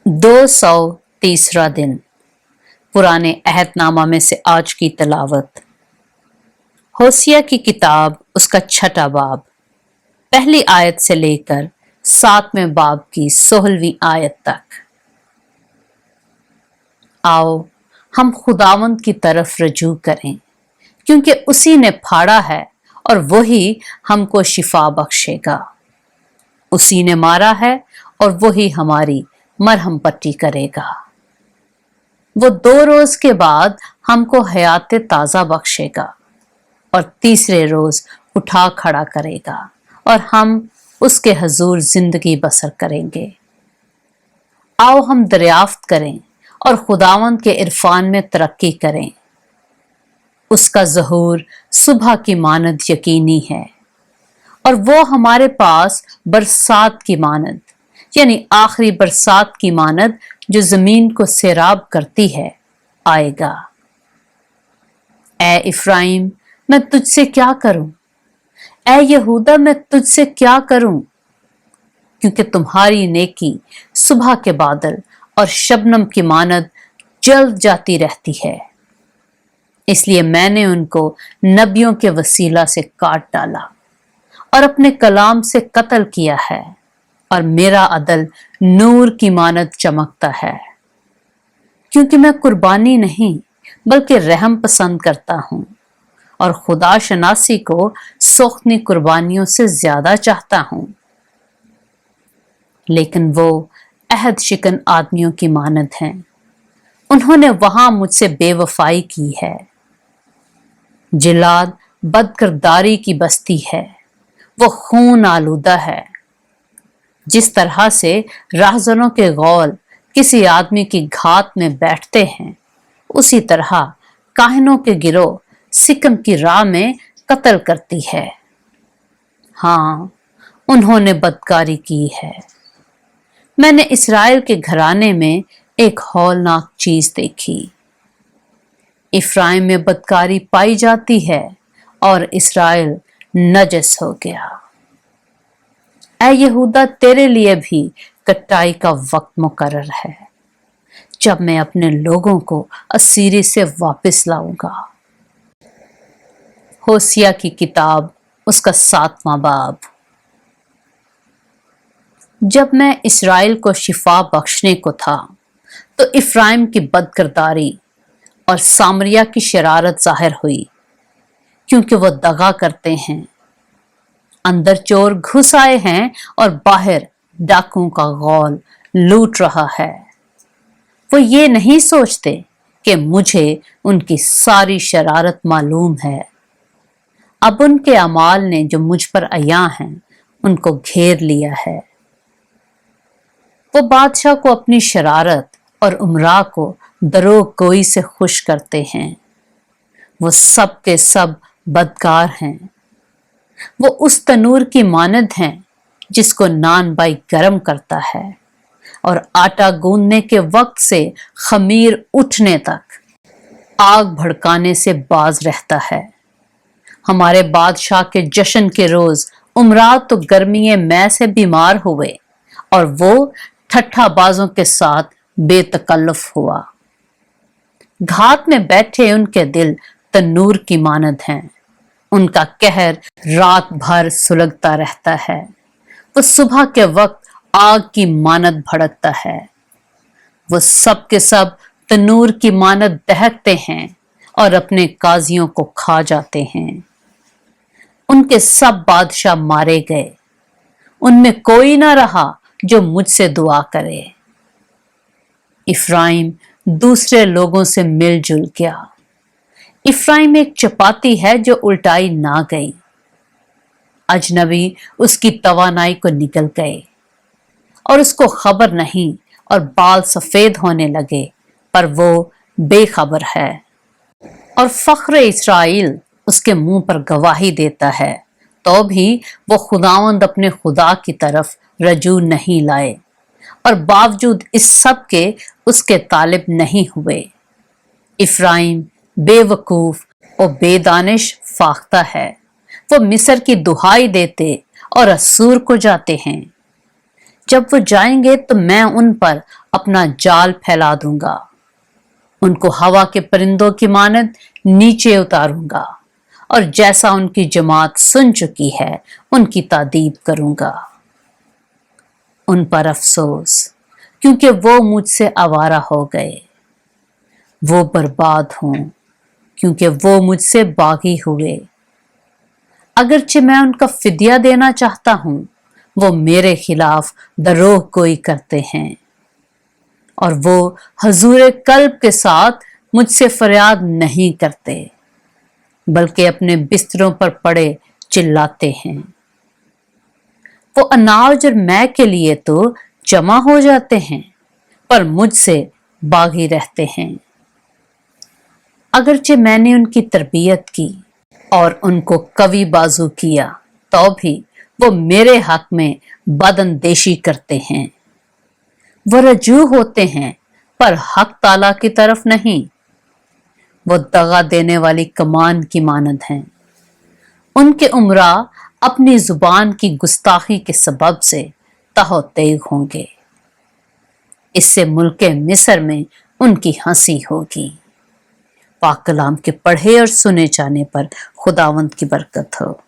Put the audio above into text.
230वां दिन पुराने अहदनामा में से आज की तलावत होसिया की किताब, उसका 6वां बाब, पहली आयत से लेकर 7वें बाब की 16वीं आयत तक। आओ हम खुदावंद की तरफ रजू करें, क्योंकि उसी ने फाड़ा है और वही हमको शिफा बख्शेगा। उसी ने मारा है और वही हमारी मरहम पट्टी करेगा। वो 2 रोज के बाद हमको हयात ताजा बख्शेगा और तीसरे रोज उठा खड़ा करेगा और हम उसके हजूर जिंदगी बसर करेंगे। आओ हम दरियाफ्त करें और खुदावंद के इरफान में तरक्की करें। उसका ज़हूर सुबह की मानद यकीनी है और वो हमारे पास बरसात की मानद, यानी आखिरी बरसात की मानद जो जमीन को सैराब करती है, आएगा। ए इफ्राइम, मैं तुझसे क्या करूं? ए यहूदा, मैं तुझसे क्या करूं? क्योंकि तुम्हारी नेकी सुबह के बादल और शबनम की मानद जल जाती रहती है। इसलिए मैंने उनको नबियों के वसीला से काट डाला और अपने कलाम से कत्ल किया है, और मेरा अदल नूर की मानद चमकता है। क्योंकि मैं कुर्बानी नहीं बल्कि रहम पसंद करता हूं और खुदा शनासी को सोख्ती कुर्बानियों से ज्यादा चाहता हूं। लेकिन वो अहद शिकन आदमियों की मानद हैं। उन्होंने वहां मुझसे बेवफाई की है। जिलाद बदकिरदारी की बस्ती है, वो खून आलूदा है। जिस तरह से राहजनों के गौल किसी आदमी की घात में बैठते हैं, उसी तरह काहिनों के गिरोह सिकम की राह में कत्ल करती है। हाँ, उन्होंने बदकारी की है। मैंने इस्राएल के घराने में एक हौलनाक चीज देखी। इफ्राइम में बदकारी पाई जाती है और इस्राएल नजस हो गया। ऐ यहूदा, तेरे लिए भी कटाई का वक्त मुकर्रर है, जब मैं अपने लोगों को असीरी से वापस लाऊंगा। होसिया की किताब, उसका 7वां बाब। जब मैं इस्राएल को शिफा बख्शने को था, तो इफ्राइम की बदकिरदारी और सामरिया की शरारत जाहिर हुई, क्योंकि वो दगा करते हैं। अंदर चोर घुस आए हैं और बाहर डाकुओं का गौल लूट रहा है। वो ये नहीं सोचते कि मुझे उनकी सारी शरारत मालूम है। अब उनके अमाल ने जो मुझ पर अया हैं, उनको घेर लिया है। वो बादशाह को अपनी शरारत और उमरा को दरोग गोई से खुश करते हैं। वो सब के सब बदकार हैं। वो उस तनूर की मानद हैं जिसको नान बाई गरम करता है और आटा गूंदने के वक्त से खमीर उठने तक आग भड़काने से बाज रहता है। हमारे बादशाह के जश्न के रोज उमरा तो गर्मी में से बीमार हुए और वो ठट्ठाबाजों के साथ बेतकल्लुफ हुआ। घात में बैठे उनके दिल तन्नूर की मानद हैं। उनका कहर रात भर सुलगता रहता है। वो सुबह के वक्त आग की मानद भड़कता है। वो सब के सब तनूर की मानद दहकते हैं और अपने काजियों को खा जाते हैं। उनके सब बादशाह मारे गए। उनमें कोई ना रहा जो मुझसे दुआ करे। इफ्राइम दूसरे लोगों से मिलजुल गया। इफ्राइम एक चपाती है जो उल्टाई ना गई। अजनबी उसकी तवानाई को निकल गए और उसको खबर नहीं और बाल सफेद होने लगे, पर वो बेखबर है। और फख्र इस्राइल उसके मुंह पर गवाही देता है, तो भी वो खुदावंद अपने खुदा की तरफ रजू नहीं लाए और बावजूद इस सब के उसके तालिब नहीं हुए। इफ्राइम बेवकूफ और बेदानिश फाख्ता है। वो मिस्र की दुहाई देते और असूर को जाते हैं। जब वो जाएंगे तो मैं उन पर अपना जाल फैला दूंगा, उनको हवा के परिंदों की मानद नीचे उतारूंगा और जैसा उनकी जमात सुन चुकी है उनकी तादीब करूंगा। उन पर अफसोस, क्योंकि वो मुझसे आवारा हो गए। वो बर्बाद हों, क्योंकि वो मुझसे बागी हुए। अगरचे मैं उनका फिदिया देना चाहता हूं, वो मेरे खिलाफ दरोह गोई करते हैं और वो हजूर कल्ब के साथ मुझसे फरियाद नहीं करते, बल्कि अपने बिस्तरों पर पड़े चिल्लाते हैं। वो अनाज और मैं के लिए तो जमा हो जाते हैं, पर मुझसे बागी रहते हैं। अगरचे मैंने उनकी तरबियत की और उनको कवी बाजू किया, तो भी वो मेरे हक में बदअंदेशी करते हैं। वो रजू होते हैं, पर हक ताला की तरफ नहीं। वो दगा देने वाली कमान की मानद हैं। उनके उमरा अपनी जुबान की गुस्ताखी के सबब से तहोतेग होंगे। इससे मुल्के मिस्र में उनकी हंसी होगी। पाक कलाम के पढ़े और सुने जाने पर खुदावंद की बरकत हो।